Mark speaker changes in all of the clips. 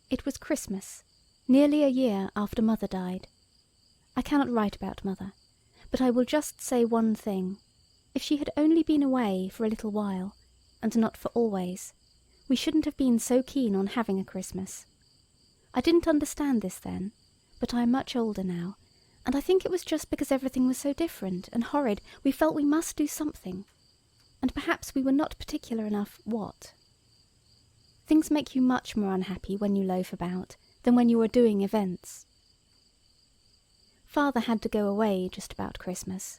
Speaker 1: It was Christmas, nearly a year after Mother died. I cannot write about Mother, but I will just say one thing. If she had only been away for a little while, and not for always, we shouldn't have been so keen on having a Christmas. I didn't understand this then, but I am much older now, and I think it was just because everything was so different and horrid we felt we must do something, and perhaps we were not particular enough what. Things make you much more unhappy when you loaf about than when you are doing events. Father had to go away just about Christmas.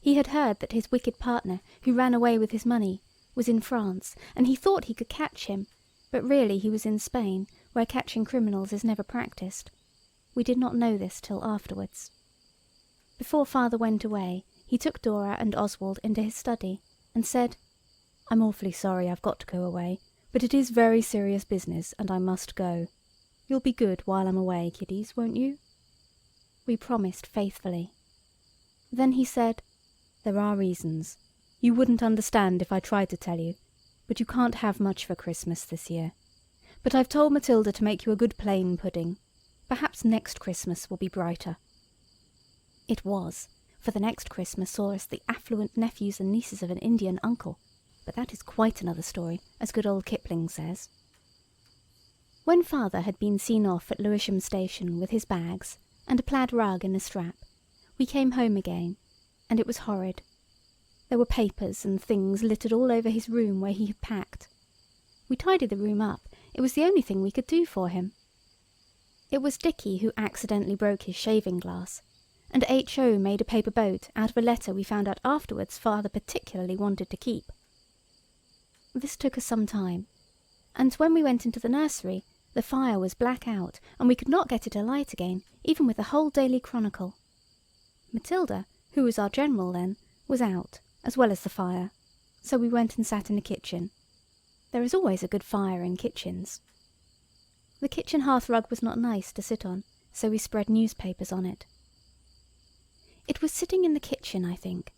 Speaker 1: He had heard that his wicked partner, who ran away with his money, was in France, and he thought he could catch him, but really he was in Spain, where catching criminals is never practised. We did not know this till afterwards. Before Father went away, he took Dora and Oswald into his study, and said, "I'm awfully sorry I've got to go away, but it is very serious business, and I must go. You'll be good while I'm away, kiddies, won't you?" We promised faithfully. Then he said, "There are reasons. You wouldn't understand if I tried to tell you, but you can't have much for Christmas this year. But I've told Matilda to make you a good plain pudding. Perhaps next Christmas will be brighter." It was, for the next Christmas saw us the affluent nephews and nieces of an Indian uncle, but that is quite another story, as good old Kipling says. When Father had been seen off at Lewisham Station with his bags and a plaid rug in a strap, we came home again, and it was horrid. There were papers and things littered all over his room where he had packed. We tidied the room up. It was the only thing we could do for him. It was Dicky who accidentally broke his shaving glass, and H.O. made a paper boat out of a letter we found out afterwards Father particularly wanted to keep. This took us some time, and when we went into the nursery, the fire was black out, and we could not get it alight again, even with the whole Daily Chronicle. Matilda, who was our general then, was out, as well as the fire, so we went and sat in the kitchen. There is always a good fire in kitchens. The kitchen hearthrug was not nice to sit on, so we spread newspapers on it. It was sitting in the kitchen, I think,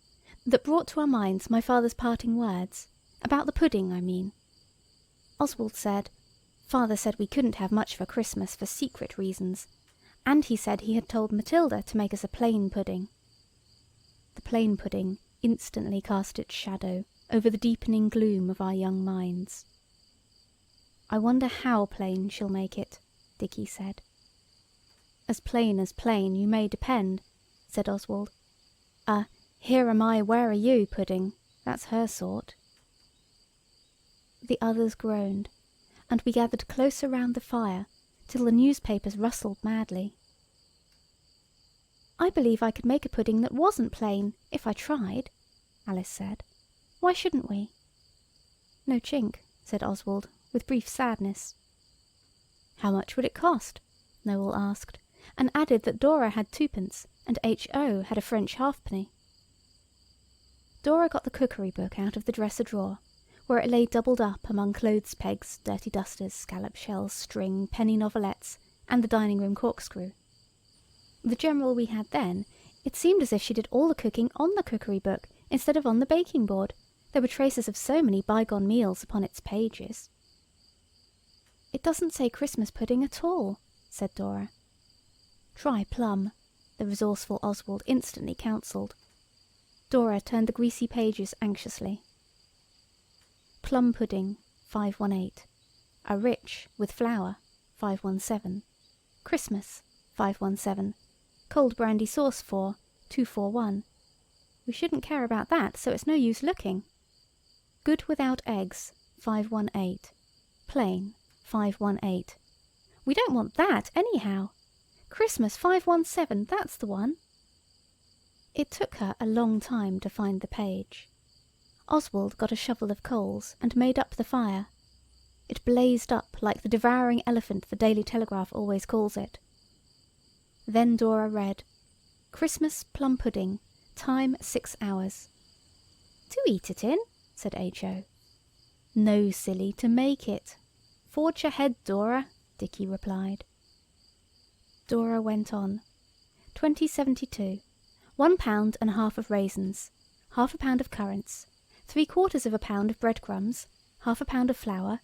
Speaker 1: that brought to our minds my father's parting words, about the pudding, I mean. Oswald said, "Father said we couldn't have much for Christmas for secret reasons, and he said he had told Matilda to make us a plain pudding." The plain pudding instantly cast its shadow over the deepening gloom of our young minds. "I wonder how plain she'll make it," Dicky said. As plain, you may depend," said Oswald. Here am I, where are you, pudding. That's her sort." The others groaned, and we gathered closer round the fire till the newspapers rustled madly. "I believe I could make a pudding that wasn't plain, if I tried," Alice said. "Why shouldn't we?" "No chink," said Oswald, with brief sadness. "How much would it cost?" Noel asked, and added that Dora had 2d and H.O. had a French halfpenny. Dora got the cookery book out of the dresser drawer, where it lay doubled up among clothes pegs, dirty dusters, scallop shells, string, penny novelettes, and the dining-room corkscrew. The general we had then, it seemed as if she did all the cooking on the cookery book instead of on the baking board. There were traces of so many bygone meals upon its pages. "It doesn't say Christmas pudding at all," said Dora. "Try plum," the resourceful Oswald instantly counselled. Dora turned the greasy pages anxiously. Plum pudding, 518. A rich, with flour, 517. Christmas, 517. Cold brandy sauce for, 241. We shouldn't care about that, so it's no use looking. Good without eggs, 518. Plain, 518. We don't want that anyhow. Christmas, 517, that's the one. It took her a long time to find the page. Oswald got a shovel of coals and made up the fire. It blazed up like the devouring elephant the Daily Telegraph always calls it. Then Dora read, "Christmas plum pudding, time 6 hours. "To eat it in?" said H.O. "No, silly, to make it. Forge ahead, Dora," Dicky replied. Dora went on. 2072. 1 pound and a half of raisins, half a pound of currants, 3/4 of a pound of breadcrumbs, half a pound of flour,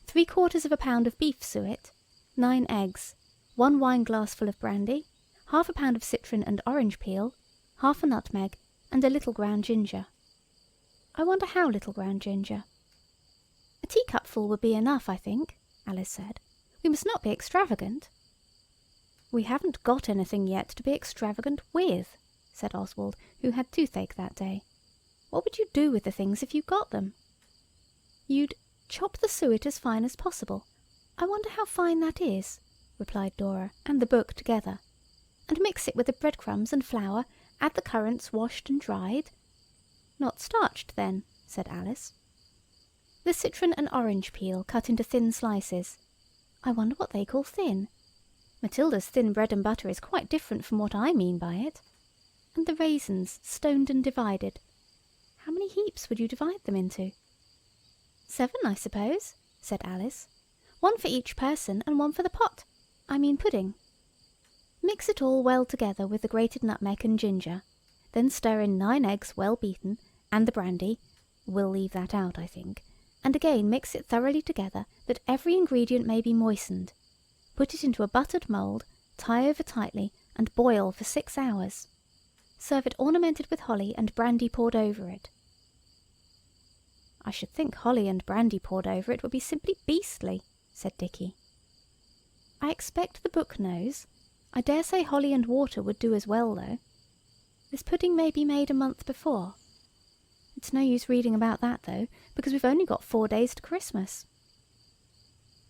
Speaker 1: 3/4 of a pound of beef suet, 9 eggs, 1 wineglassful of brandy, half a pound of citron and orange peel, half a nutmeg, and a little ground ginger. I wonder how little ground ginger? A teacupful would be enough, I think, Alice said. We must not be extravagant. We haven't got anything yet to be extravagant with, said Oswald, who had toothache that day. What would you do with the things if you got them? You'd chop the suet as fine as possible. I wonder how fine that is, replied Dora, and the book together. And mix it with the breadcrumbs and flour, add the currants washed and dried. Not starched, then, said Alice. The citron and orange peel cut into thin slices. I wonder what they call thin. Matilda's thin bread and butter is quite different from what I mean by it. And the raisins, stoned and divided. How many heaps would you divide them into? 7, I suppose, said Alice. 1 for each person and 1 for the pot. I mean pudding. Mix it all well together with the grated nutmeg and ginger. Then stir in 9 eggs well beaten, and the brandy. We'll leave that out, I think. And again mix it thoroughly together, that every ingredient may be moistened. Put it into a buttered mould, tie over tightly, and boil for 6 hours. Serve it ornamented with holly and brandy poured over it. I should think holly and brandy poured over it would be simply beastly, said Dicky. I expect the book knows. I dare say holly and water would do as well, though. This pudding may be made a month before. It's no use reading about that, though, because we've only got 4 days to Christmas.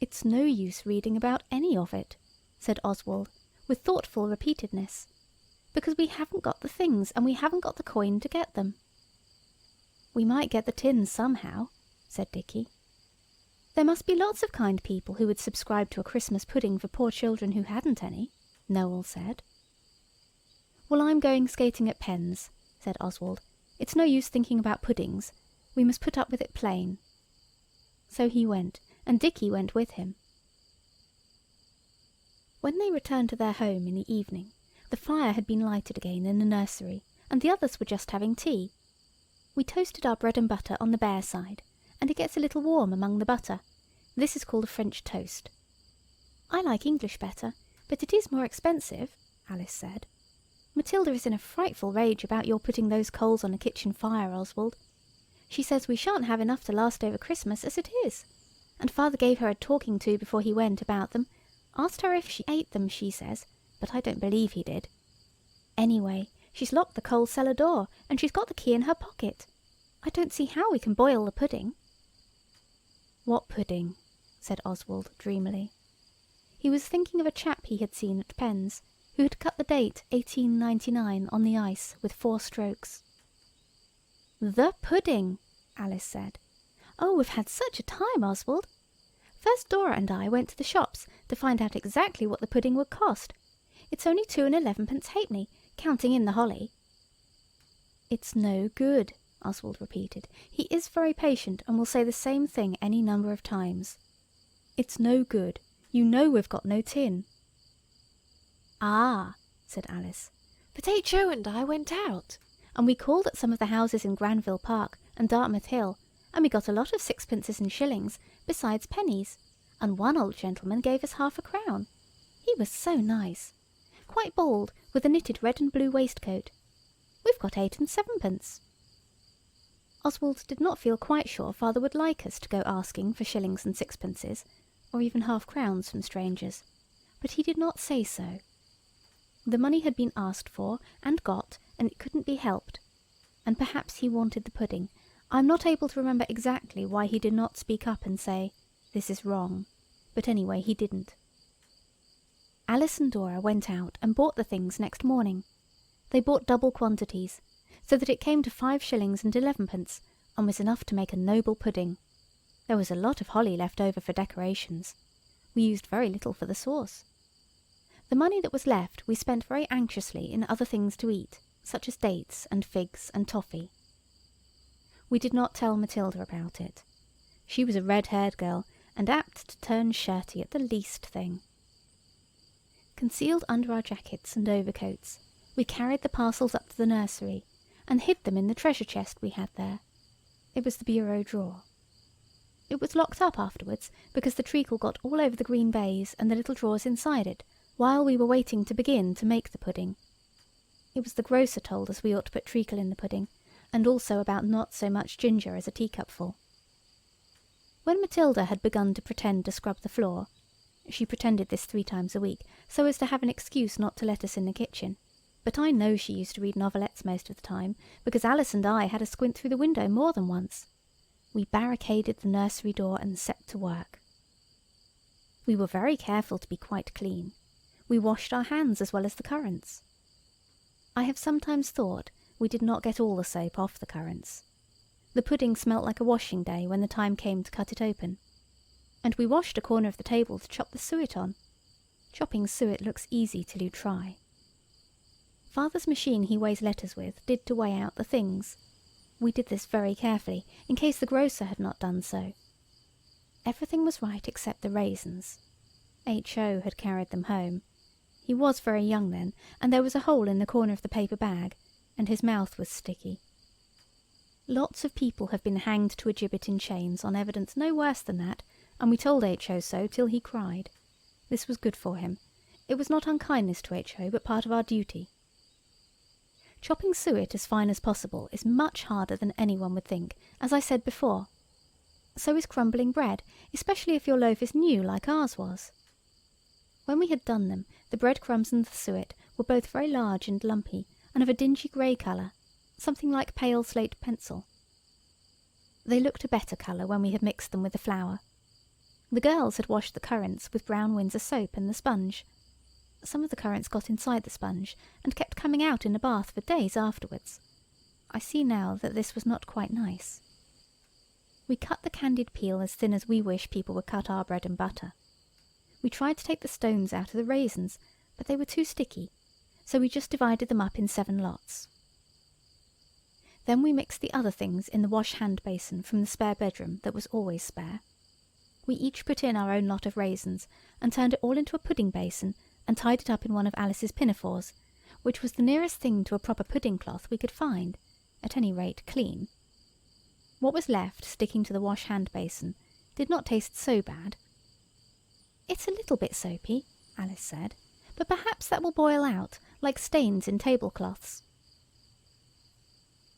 Speaker 1: It's no use reading about any of it, said Oswald, with thoughtful repeatedness, because we haven't got the things, and we haven't got the coin to get them. We might get the tins somehow, said Dicky. There must be lots of kind people who would subscribe to a Christmas pudding for poor children who hadn't any, Noel said. Well, I'm going skating at Penn's, said Oswald. It's no use thinking about puddings. We must put up with it plain. So he went, and Dicky went with him. When they returned to their home in the evening, the fire had been lighted again in the nursery, and the others were just having tea. We toasted our bread and butter on the bare side, and it gets a little warm among the butter. This is called a French toast. I like English better, but it is more expensive, Alice said. Matilda is in a frightful rage about your putting those coals on a kitchen fire, Oswald. She says we shan't have enough to last over Christmas as it is. And Father gave her a talking to before he went about them. Asked her if she ate them, she says, but I don't believe he did. Anyway, she's locked the coal cellar door, and she's got the key in her pocket. I don't see how we can boil the pudding. What pudding? Said Oswald dreamily. He was thinking of a chap he had seen at Penn's, who had cut the date 1899 on the ice with 4 strokes. The pudding, Alice said. Oh, we've had such a time, Oswald. First Dora and I went to the shops to find out exactly what the pudding would cost. It's only 2 and 11 halfpenny, counting in the holly. It's no good, Oswald repeated. He is very patient and will say the same thing any number of times. It's no good. You know we've got no tin. Ah, said Alice, but H.O. and I went out, and we called at some of the houses in Granville Park and Dartmouth Hill, and we got a lot of sixpences and shillings, besides pennies, and one old gentleman gave us half a crown. He was so nice. Quite bald, with a knitted red and blue waistcoat. We've got 8 and 7 Oswald did not feel quite sure Father would like us to go asking for shillings and sixpences, or even half-crowns from strangers, but he did not say so. The money had been asked for and got, and it couldn't be helped. And perhaps he wanted the pudding. I'm not able to remember exactly why he did not speak up and say, "This is wrong," but anyway he didn't. Alice and Dora went out and bought the things next morning. They bought double quantities, so that it came to 5 shillings and 11 and was enough to make a noble pudding. There was a lot of holly left over for decorations. We used very little for the sauce. The money that was left we spent very anxiously in other things to eat, such as dates and figs and toffee. We did not tell Matilda about it. She was a red-haired girl, and apt to turn shirty at the least thing. Concealed under our jackets and overcoats, we carried the parcels up to the nursery, and hid them in the treasure chest we had there. It was the bureau drawer. It was locked up afterwards because the treacle got all over the green baize and the little drawers inside it, while we were waiting to begin to make the pudding. It was the grocer told us we ought to put treacle in the pudding, and also about not so much ginger as a teacupful. When Matilda had begun to pretend to scrub the floor, she pretended this 3 times a week, so as to have an excuse not to let us in the kitchen, but I know she used to read novelettes most of the time, because Alice and I had a squint through the window more than once. We barricaded the nursery door and set to work. We were very careful to be quite clean. We washed our hands as well as the currants. I have sometimes thought we did not get all the soap off the currants. The pudding smelt like a washing day when the time came to cut it open. And we washed a corner of the table to chop the suet on. Chopping suet looks easy till you try. Father's machine he weighs letters with did to weigh out the things. We did this very carefully, in case the grocer had not done so. Everything was right except the raisins. H.O. had carried them home. He was very young then, and there was a hole in the corner of the paper bag, and his mouth was sticky. Lots of people have been hanged to a gibbet in chains on evidence no worse than that, and we told H.O. so till he cried. This was good for him. It was not unkindness to H.O., but part of our duty. Chopping suet as fine as possible is much harder than anyone would think, as I said before. So is crumbling bread, especially if your loaf is new like ours was. When we had done them, the breadcrumbs and the suet were both very large and lumpy, and of a dingy grey colour, something like pale slate pencil. They looked a better colour when we had mixed them with the flour. The girls had washed the currants with brown Windsor soap and the sponge. Some of the currants got inside the sponge, and kept coming out in the bath for days afterwards. I see now that this was not quite nice. We cut the candied peel as thin as we wish people would cut our bread and butter. We tried to take the stones out of the raisins, but they were too sticky, so we just divided them up in 7 lots. Then we mixed the other things in the wash-hand basin from the spare bedroom that was always spare. We each put in our own lot of raisins, and turned it all into a pudding basin, and tied it up in one of Alice's pinafores, which was the nearest thing to a proper pudding cloth we could find, at any rate clean. What was left sticking to the wash-hand basin did not taste so bad. "It's a little bit soapy," Alice said, "but perhaps that will boil out, like stains in tablecloths."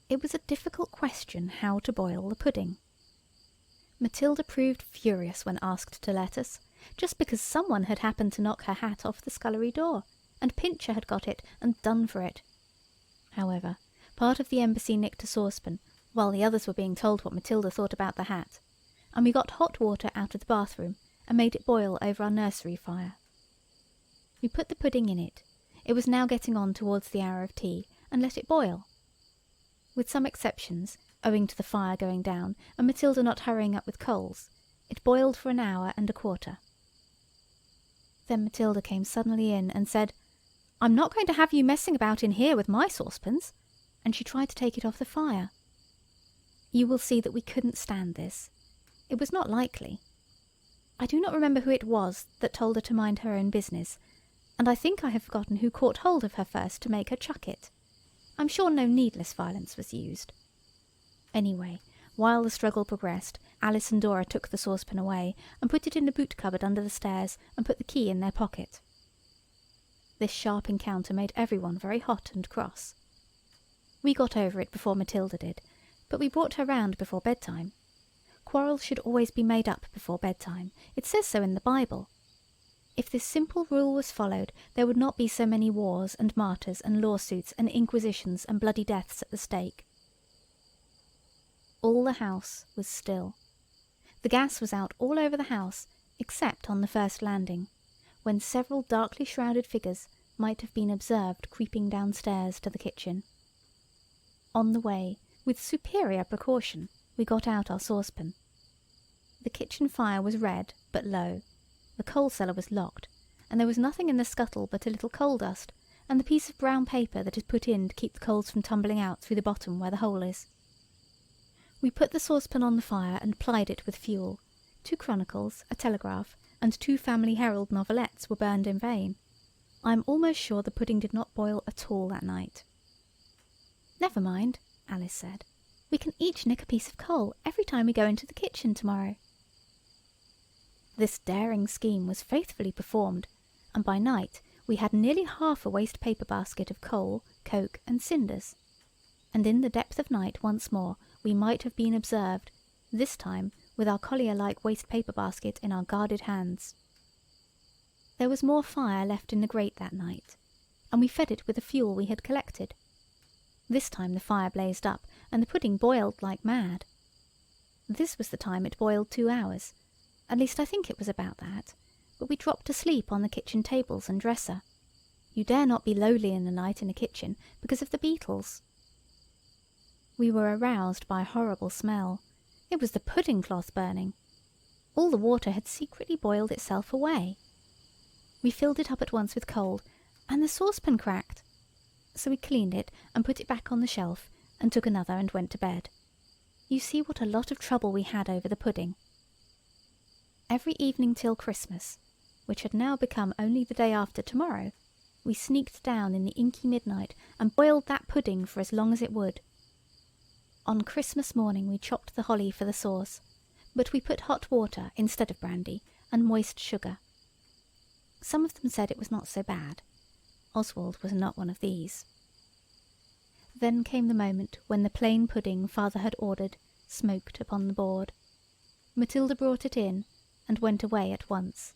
Speaker 1: It was a difficult question how to boil the pudding. Matilda proved furious when asked to let us, just because someone had happened to knock her hat off the scullery door, and Pincher had got it and done for it. However, part of the embassy nicked a saucepan, while the others were being told what Matilda thought about the hat, and we got hot water out of the bathroom and made it boil over our nursery fire. We put the pudding in it. It was now getting on towards the hour of tea, and let it boil. With some exceptions, owing to the fire going down and Matilda not hurrying up with coals, it boiled for an hour and a quarter. Then Matilda came suddenly in and said, "I'm not going to have you messing about in here with my saucepans," and she tried to take it off the fire. You will see that we couldn't stand this. It was not likely. I do not remember who it was that told her to mind her own business, and I think I have forgotten who caught hold of her first to make her chuck it. I'm sure no needless violence was used. Anyway, while the struggle progressed, Alice and Dora took the saucepan away and put it in the boot cupboard under the stairs and put the key in their pocket. This sharp encounter made everyone very hot and cross. We got over it before Matilda did, but we brought her round before bedtime. Quarrels should always be made up before bedtime. It says so in the Bible. If this simple rule was followed, there would not be so many wars and martyrs and lawsuits and inquisitions and bloody deaths at the stake. All the house was still. The gas was out all over the house, except on the first landing, when several darkly shrouded figures might have been observed creeping downstairs to the kitchen. On the way, with superior precaution, we got out our saucepan. The kitchen fire was red, but low. The coal cellar was locked, and there was nothing in the scuttle but a little coal dust, and the piece of brown paper that is put in to keep the coals from tumbling out through the bottom where the hole is. We put the saucepan on the fire and plied it with fuel. 2 Chronicles, a Telegraph, and 2 Family Herald novelettes were burned in vain. I am almost sure the pudding did not boil at all that night. "Never mind," Alice said. "We can each nick a piece of coal every time we go into the kitchen tomorrow. This daring scheme was faithfully performed, and by night we had nearly half a waste paper basket of coal, coke, and cinders. And in the depth of night once more we might have been observed, this time with our collier-like waste paper basket in our guarded hands. There was more fire left in the grate that night, and we fed it with the fuel we had collected. This time the fire blazed up, and the pudding boiled like mad. This was the time it boiled 2 hours, at least I think it was about that, but we dropped asleep on the kitchen tables and dresser. You dare not be lowly in the night in a kitchen because of the beetles. We were aroused by a horrible smell. It was the pudding cloth burning. All the water had secretly boiled itself away. We filled it up at once with cold, and the saucepan cracked. So we cleaned it and put it back on the shelf, and took another and went to bed. You see what a lot of trouble we had over the pudding. Every evening till Christmas, which had now become only the day after tomorrow, we sneaked down in the inky midnight and boiled that pudding for as long as it would. On Christmas morning we chopped the holly for the sauce, but we put hot water instead of brandy and moist sugar. Some of them said it was not so bad. Oswald was not one of these. Then came the moment when the plain pudding father had ordered smoked upon the board. Matilda brought it in, and went away at once.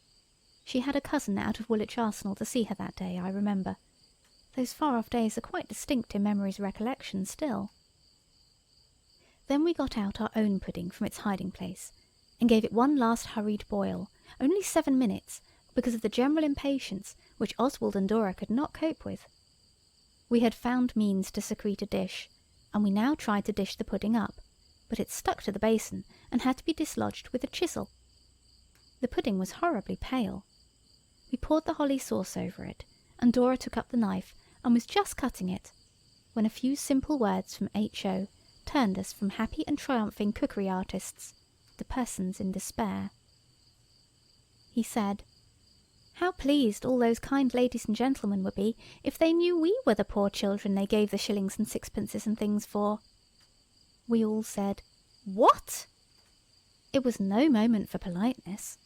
Speaker 1: She had a cousin out of Woolwich Arsenal to see her that day, I remember. Those far-off days are quite distinct in memory's recollection still. Then we got out our own pudding from its hiding-place, and gave it one last hurried boil, only 7 minutes, because of the general impatience which Oswald and Dora could not cope with. We had found means to secrete a dish, and we now tried to dish the pudding up, but it stuck to the basin and had to be dislodged with a chisel. The pudding was horribly pale. We poured the holly sauce over it, and Dora took up the knife and was just cutting it, when a few simple words from H.O. turned us from happy and triumphing cookery artists to persons in despair. He said, "How pleased all those kind ladies and gentlemen would be if they knew we were the poor children they gave the shillings and sixpences and things for." We all said, "What?" It was no moment for politeness.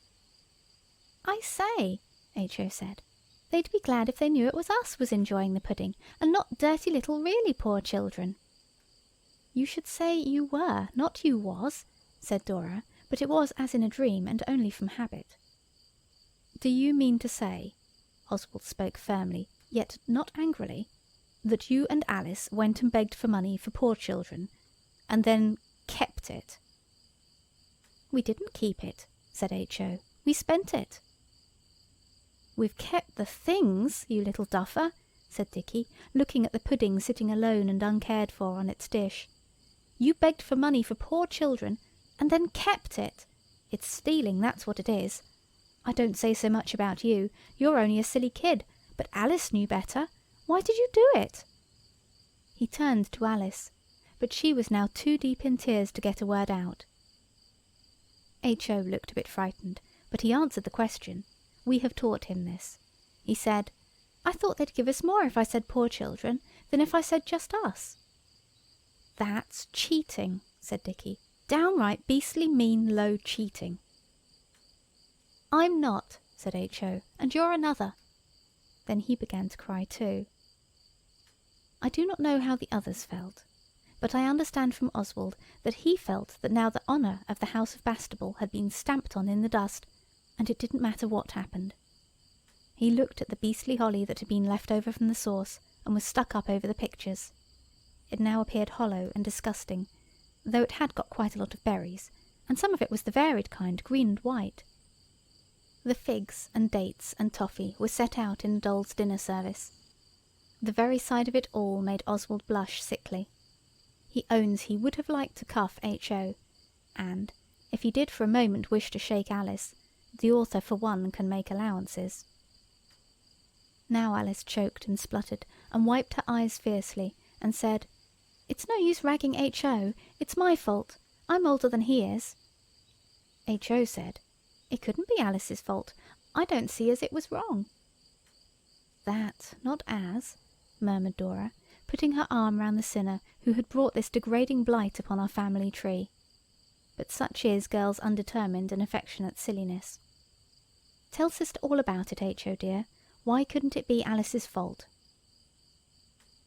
Speaker 1: "I say," H.O. said, "they'd be glad if they knew it was us was enjoying the pudding, and not dirty little really poor children." "You should say you were, not you was," said Dora, but it was as in a dream, and only from habit. "Do you mean to say," Oswald spoke firmly, yet not angrily, "that you and Alice went and begged for money for poor children, and then kept it?" "We didn't keep it," said H.O. "We spent it." "We've kept the things, you little duffer," said Dicky, looking at the pudding sitting alone and uncared for on its dish. "You begged for money for poor children, and then kept it. It's stealing, that's what it is. I don't say so much about you. You're only a silly kid, but Alice knew better. Why did you do it?" He turned to Alice, but she was now too deep in tears to get a word out. H.O. looked a bit frightened, but he answered the question. We have taught him this. He said, "I thought they'd give us more if I said poor children than if I said just us." "That's cheating," said Dicky. "Downright beastly mean low cheating." "I'm not," said H.O., "and you're another." Then he began to cry too. I do not know how the others felt, but I understand from Oswald that he felt that now the honour of the House of Bastable had been stamped on in the dust, and it didn't matter what happened. He looked at the beastly holly that had been left over from the sauce and was stuck up over the pictures. It now appeared hollow and disgusting, though it had got quite a lot of berries, and some of it was the varied kind, green and white. The figs and dates and toffee were set out in the doll's dinner service. The very sight of it all made Oswald blush sickly. He owns he would have liked to cuff H.O., and, if he did for a moment wish to shake Alice, the author for one can make allowances. Now Alice choked and spluttered and wiped her eyes fiercely and said, "It's no use ragging H.O., it's my fault. I'm older than he is." H.O. said, "It couldn't be Alice's fault. I don't see as it was wrong." "That, not as," murmured Dora, putting her arm round the sinner who had brought this degrading blight upon our family tree. But such is girls' undetermined and affectionate silliness. Tell sister all about it, H.O. dear. Why couldn't it be Alice's fault?"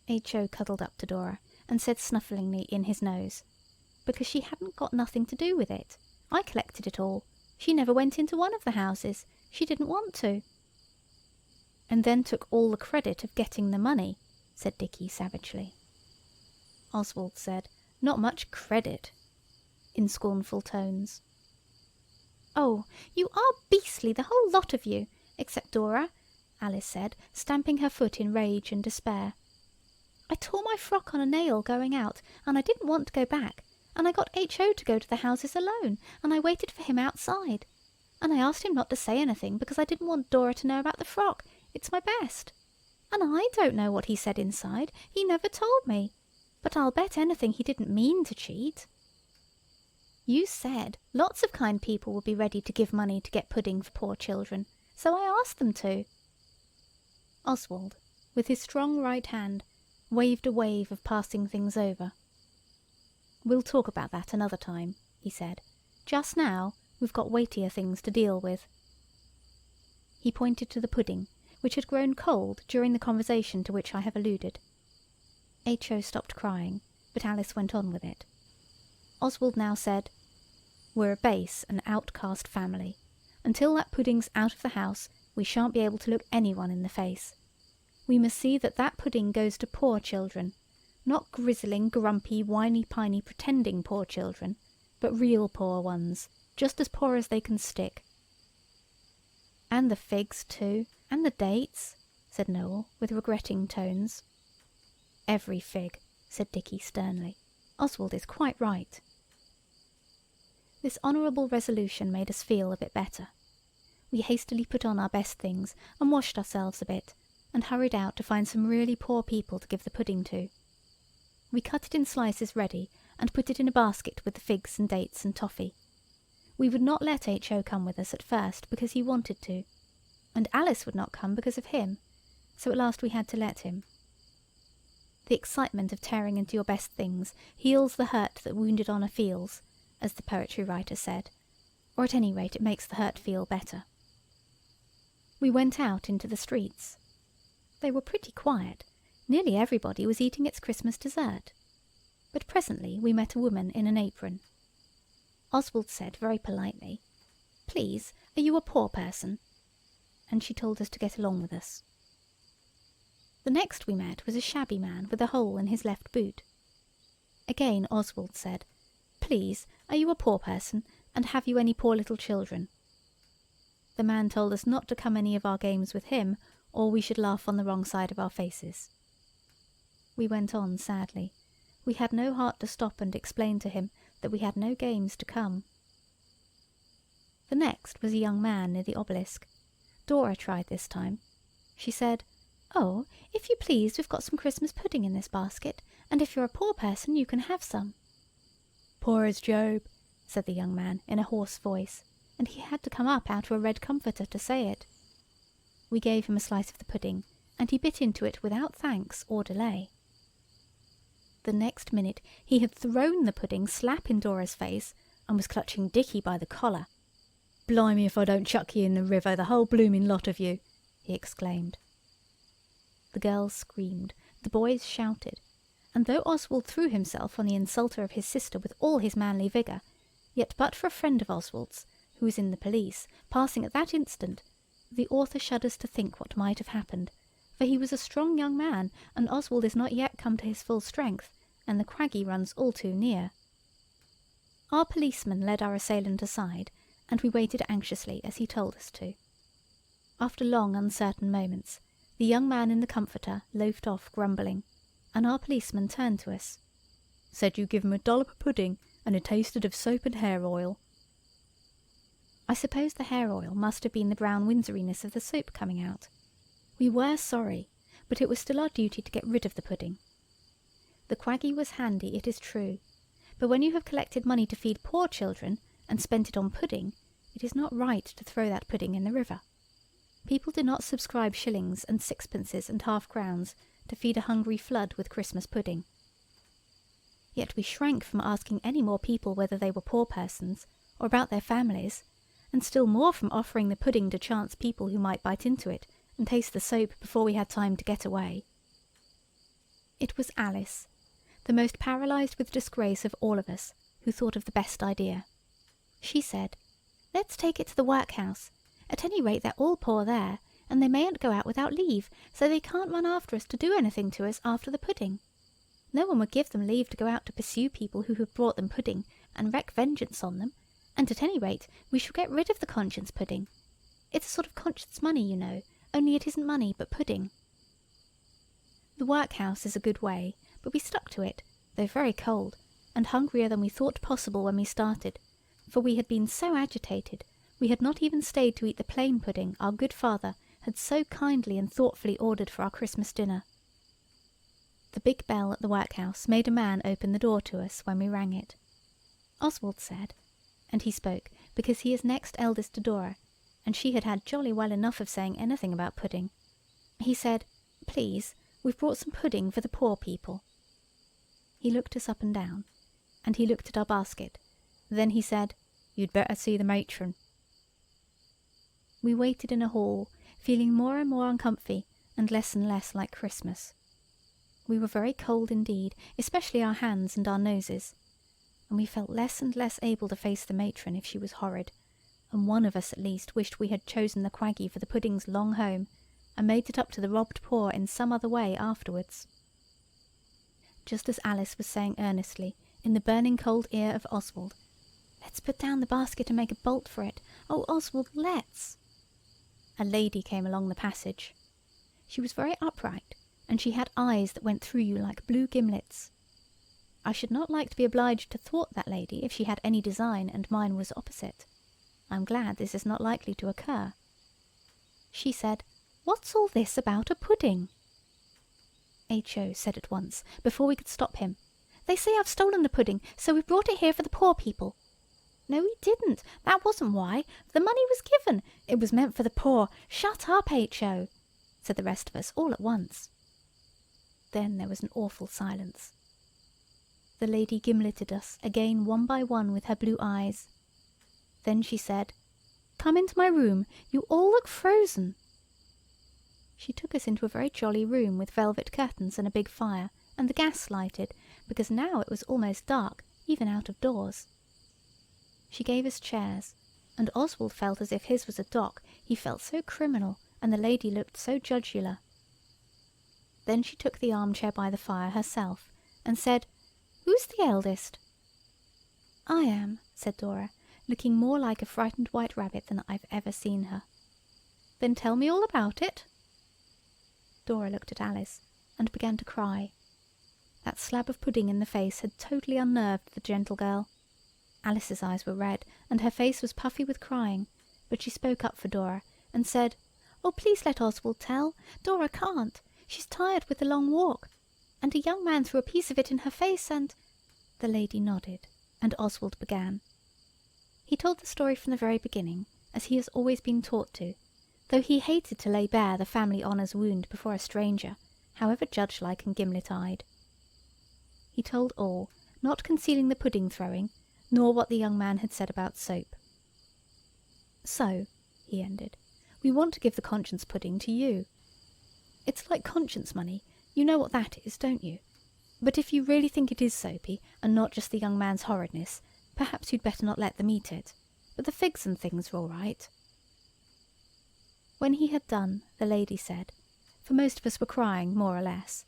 Speaker 1: H.O. cuddled up to Dora and said snufflingly in his nose, "Because she hadn't got nothing to do with it. I collected it all. She never went into one of the houses. She didn't want to." "And then took all the credit of getting the money," said Dicky savagely. Oswald said, "Not much credit," in scornful tones. "Oh, you are beastly, the whole lot of you, except Dora," Alice said, stamping her foot in rage and despair. "I tore my frock on a nail going out, and I didn't want to go back, and I got H.O. to go to the houses alone, and I waited for him outside. And I asked him not to say anything because I didn't want Dora to know about the frock. It's my best. And I don't know what he said inside. He never told me. But I'll bet anything he didn't mean to cheat. You said lots of kind people would be ready to give money to get pudding for poor children, so I asked them to." Oswald, with his strong right hand, waved a wave of passing things over. "We'll talk about that another time," he said. "Just now we've got weightier things to deal with." He pointed to the pudding, which had grown cold during the conversation to which I have alluded. H.O. stopped crying, but Alice went on with it. Oswald now said, "We're a base and outcast family. Until that pudding's out of the house, we shan't be able to look anyone in the face. We must see that that pudding goes to poor children, not grizzling, grumpy, whiny-piney, pretending poor children, but real poor ones, just as poor as they can stick." "And the figs too, and the dates," said Noel, with regretting tones. "Every fig," said Dicky sternly. "Oswald is quite right." This honourable resolution made us feel a bit better. We hastily put on our best things and washed ourselves a bit, and hurried out to find some really poor people to give the pudding to. We cut it in slices ready, and put it in a basket with the figs and dates and toffee. We would not let H.O. come with us at first because he wanted to, and Alice would not come because of him, so at last we had to let him. The excitement of tearing into your best things heals the hurt that wounded honour feels, as the poetry writer said, or at any rate it makes the hurt feel better. We went out into the streets. They were pretty quiet. Nearly everybody was eating its Christmas dessert. But presently we met a woman in an apron. Oswald said very politely, "Please, are you a poor person?" And she told us to get along with us. The next we met was a shabby man with a hole in his left boot. Again Oswald said, "Please, are you a poor person, and have you any poor little children?" The man told us not to come any of our games with him, or we should laugh on the wrong side of our faces. We went on sadly. We had no heart to stop and explain to him that we had no games to come. The next was a young man near the obelisk. Dora tried this time. She said, "Oh, if you please, we've got some Christmas pudding in this basket, and if you're a poor person you can have some." "Poor as Job," said the young man in a hoarse voice, and he had to come up out of a red comforter to say it. We gave him a slice of the pudding, and he bit into it without thanks or delay. The next minute he had thrown the pudding slap in Dora's face and was clutching Dicky by the collar. "Blimey if I don't chuck you in the river, the whole blooming lot of you," he exclaimed. The girls screamed, the boys shouted, and though Oswald threw himself on the insulter of his sister with all his manly vigour, yet but for a friend of Oswald's, who was in the police, passing at that instant, the author shudders to think what might have happened, for he was a strong young man, and Oswald is not yet come to his full strength, and the Craggy runs all too near. Our policeman led our assailant aside, and we waited anxiously as he told us to. After long uncertain moments, the young man in the comforter loafed off grumbling, and our policeman turned to us. "Said you give him a dollop of pudding, and it tasted of soap and hair oil." I suppose the hair oil must have been the brown Windsoriness of the soap coming out. We were sorry, but it was still our duty to get rid of the pudding. The Quaggy was handy, it is true, but when you have collected money to feed poor children and spent it on pudding, it is not right to throw that pudding in the river. People do not subscribe shillings and sixpences and half-crowns to feed a hungry flood with Christmas pudding. Yet we shrank from asking any more people whether they were poor persons, or about their families, and still more from offering the pudding to chance people who might bite into it and taste the soap before we had time to get away. It was Alice, the most paralysed with disgrace of all of us, who thought of the best idea. She said, "Let's take it to the workhouse. At any rate they're all poor there, and they mayn't go out without leave, so they can't run after us to do anything to us after the pudding. No one would give them leave to go out to pursue people who have brought them pudding and wreak vengeance on them, and at any rate we shall get rid of the conscience pudding. It's a sort of conscience money, you know, only it isn't money but pudding." The workhouse is a good way, but we stuck to it, though very cold, and hungrier than we thought possible when we started, for we had been so agitated we had not even stayed to eat the plain pudding our good father had so kindly and thoughtfully ordered for our Christmas dinner. The big bell at the workhouse made a man open the door to us when we rang it. Oswald said, and he spoke because he is next eldest to Dora, and she had had jolly well enough of saying anything about pudding. He said, "Please, we've brought some pudding for the poor people." He looked us up and down, and he looked at our basket. Then he said, "You'd better see the matron." We waited in a hall, feeling more and more uncomfy and less like Christmas. We were very cold indeed, especially our hands and our noses, and we felt less and less able to face the matron if she was horrid, and one of us at least wished we had chosen the quaggy for the pudding's long home, and made it up to the robbed poor in some other way afterwards. Just as Alice was saying earnestly, in the burning cold ear of Oswald, "Let's put down the basket and make a bolt for it. Oh, Oswald, let's!" A lady came along the passage. She was very upright, and she had eyes that went through you like blue gimlets. I should not like to be obliged to thwart that lady if she had any design and mine was opposite. I'm glad this is not likely to occur. She said, "What's all this about a pudding?" H.O. said at once, before we could stop him, "They say I've stolen the pudding, so we've brought it here for the poor people." "No, we didn't. That wasn't why. The money was given. It was meant for the poor. Shut up, H.O., said the rest of us all at once. Then there was an awful silence. The lady gimleted us again one by one with her blue eyes. Then she said, "Come into my room. You all look frozen." She took us into a very jolly room with velvet curtains and a big fire, and the gas lighted, because now it was almost dark, even out of doors. She gave us chairs, and Oswald felt as if his was a dock, he felt so criminal, and the lady looked so jugular. Then she took the armchair by the fire herself, and said, "Who's the eldest?" "I am," said Dora, looking more like a frightened white rabbit than I've ever seen her. "Then tell me all about it." Dora looked at Alice, and began to cry. That slab of pudding in the face had totally unnerved the gentle girl. Alice's eyes were red, and her face was puffy with crying, but she spoke up for Dora, and said, "Oh, please let Oswald tell. Dora can't. She's tired with the long walk, and a young man threw a piece of it in her face, and—" The lady nodded, and Oswald began. He told the story from the very beginning, as he has always been taught to, though he hated to lay bare the family honours wound before a stranger, however judge-like and gimlet-eyed. He told all, not concealing the pudding-throwing, nor what the young man had said about soap. "So," he ended, "we want to give the conscience pudding to you. It's like conscience money, you know what that is, don't you? But if you really think it is soapy, and not just the young man's horridness, perhaps you'd better not let them eat it. But the figs and things are all right." When he had done, the lady said, for most of us were crying more or less,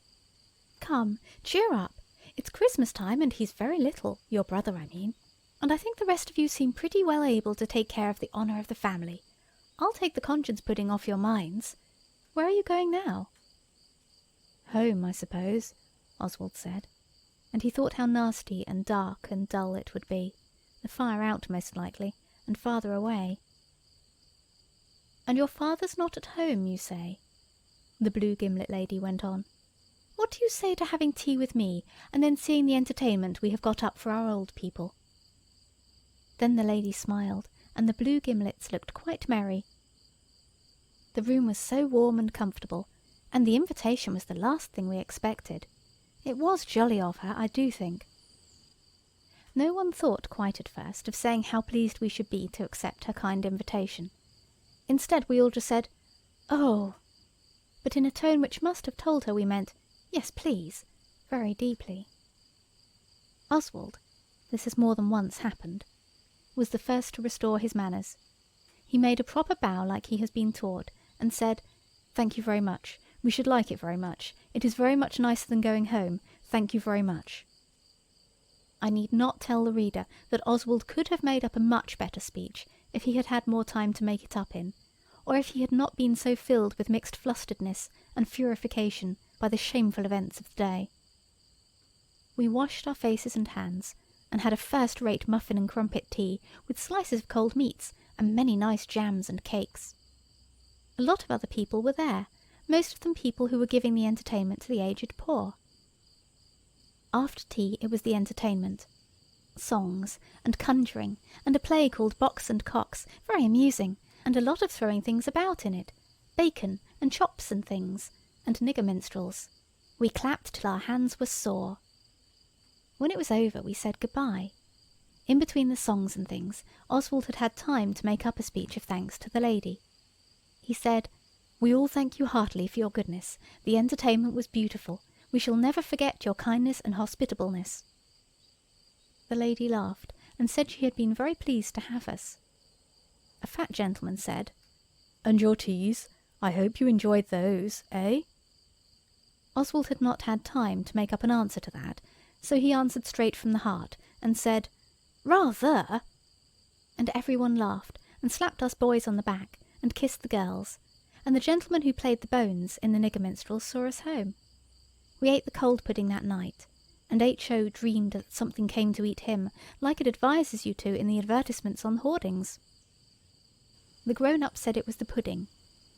Speaker 1: "Come, cheer up. It's Christmas time, and he's very little, your brother, I mean. And I think the rest of you seem pretty well able to take care of the honour of the family. I'll take the conscience pudding off your minds. Where are you going now?" "Home, I suppose," Oswald said, and he thought how nasty and dark and dull it would be, the fire out most likely, and farther away. "And your father's not at home, you say?" the blue gimlet lady went on. "What do you say to having tea with me, and then seeing the entertainment we have got up for our old people?" Then the lady smiled, and the blue gimlets looked quite merry. The room was so warm and comfortable, and the invitation was the last thing we expected. It was jolly of her, I do think. No one thought quite at first of saying how pleased we should be to accept her kind invitation. Instead, we all just said, "Oh," but in a tone which must have told her we meant, "Yes, please," very deeply. Oswald, this has more than once happened, was the first to restore his manners. He made a proper bow like he has been taught, and said, "Thank you very much. We should like it very much. It is very much nicer than going home. Thank you very much." I need not tell the reader that Oswald could have made up a much better speech if he had had more time to make it up in, or if he had not been so filled with mixed flusteredness and furification by the shameful events of the day. We washed our faces and hands, and had a first-rate muffin and crumpet tea with slices of cold meats and many nice jams and cakes. A lot of other people were there, most of them people who were giving the entertainment to the aged poor. After tea it was the entertainment. Songs, and conjuring, and a play called Box and Cox, very amusing, and a lot of throwing things about in it, bacon and chops and things, and nigger minstrels. We clapped till our hands were sore. When it was over we said goodbye. In between the songs and things, Oswald had had time to make up a speech of thanks to the lady. He said, "We all thank you heartily for your goodness. The entertainment was beautiful. We shall never forget your kindness and hospitableness." The lady laughed, and said she had been very pleased to have us. A fat gentleman said, "And your teas? I hope you enjoyed those, eh?" Oswald had not had time to make up an answer to that, so he answered straight from the heart, and said, "Rather!" And everyone laughed, and slapped us boys on the back, and kissed the girls, and the gentleman who played the bones in the nigger minstrels saw us home. We ate the cold pudding that night, and H.O. dreamed that something came to eat him, like it advises you to in the advertisements on hoardings. The grown-up said it was the pudding,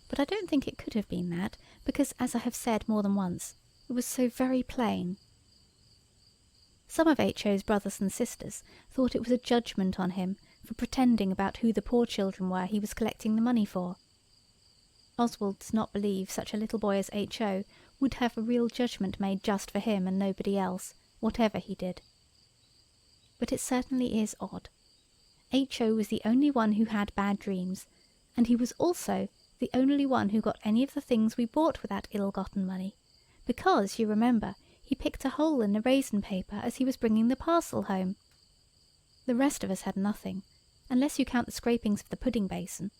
Speaker 1: but I don't think it could have been that, because, as I have said more than once, it was so very plain. Some of H.O.'s brothers and sisters thought it was a judgment on him for pretending about who the poor children were he was collecting the money for. Oswald does not believe such a little boy as H.O. would have a real judgment made just for him and nobody else, whatever he did. But it certainly is odd. H.O. was the only one who had bad dreams, and he was also the only one who got any of the things we bought with that ill-gotten money, because, you remember, he picked a hole in the raisin paper as he was bringing the parcel home. The rest of us had nothing, unless you count the scrapings of the pudding basin,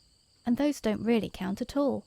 Speaker 1: and those don't really count at all.